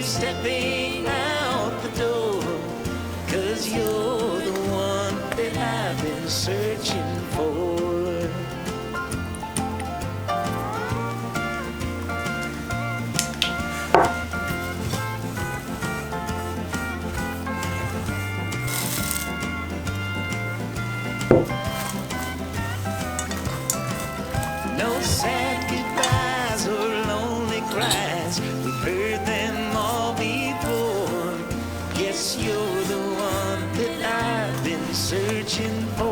stepping out the door, 'cause you're the one that I've been searching for. No sad goodbyes or lonely cries, we've heard them all before. Yes, you're the one that I've been searching for.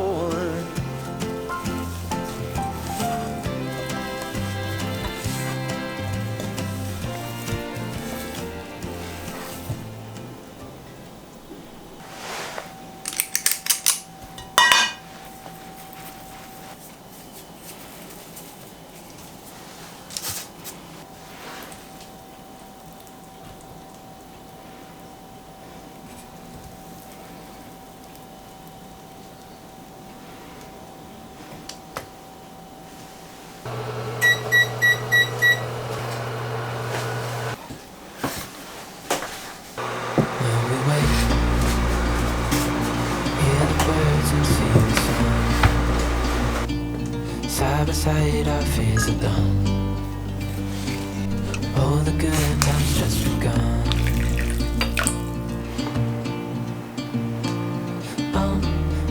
Side by side, our fears are done. All the good times just begun.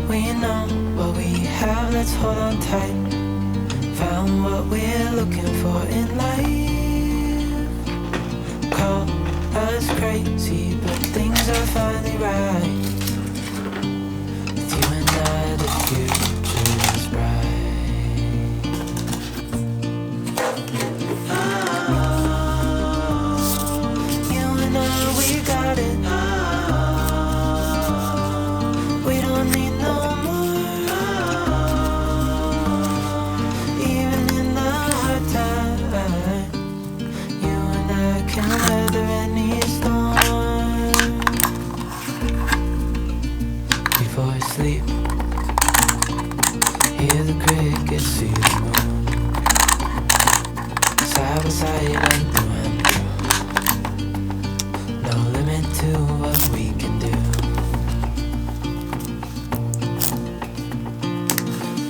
We know what we have, let's hold on tight. Found what we're looking for in life. Call us crazy, but things are finally right. With you and I, the future is bright. Sleep, hear the crickets, see the moon. Side by side and through and through. No limit to what we can do.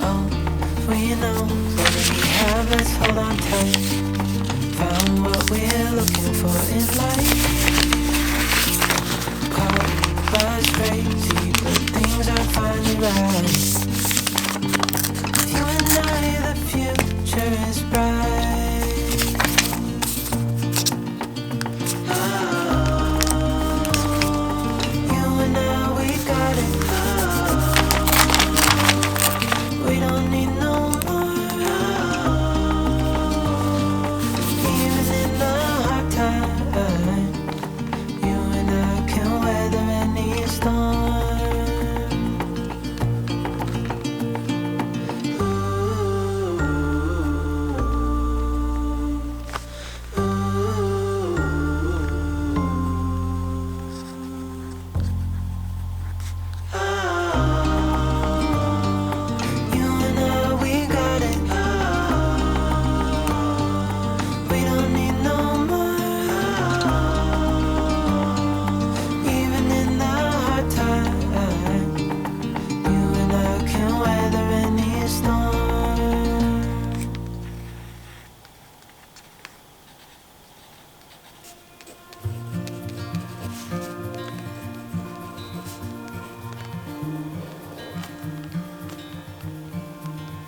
Oh, we know what we have, let's hold on tight. Found what we're looking for in life. Call us crazy, but things are finally right. You and I, the future is bright. You and I, we got it. We don't need no more. Even in the hard time, you and I can weather any storm.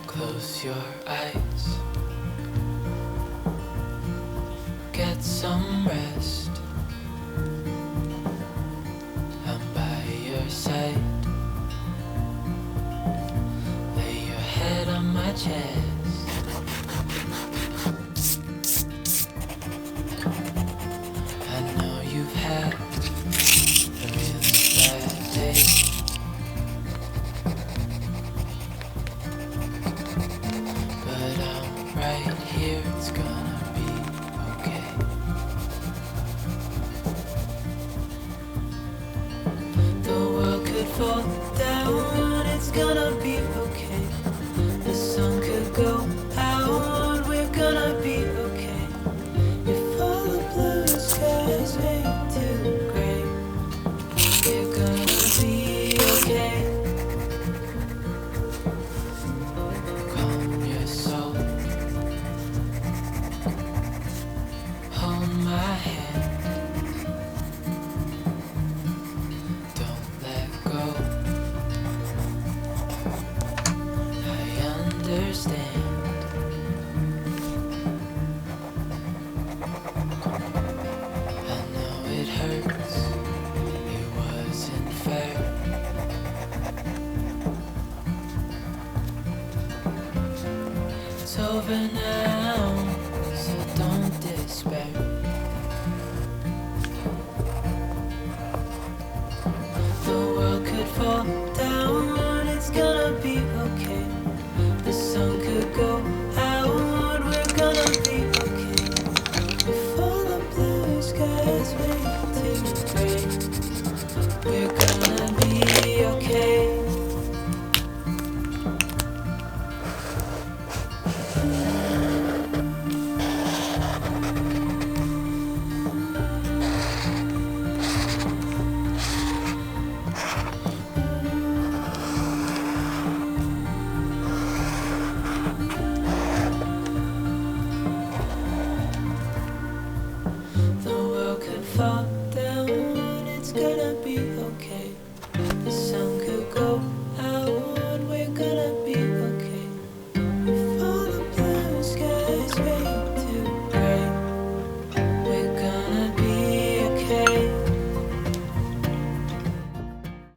Close your eyes, get some rest. I'm by your side. Lay your head on my chest. I know you've had a really bad day. Right here, it's gonna be okay. banana.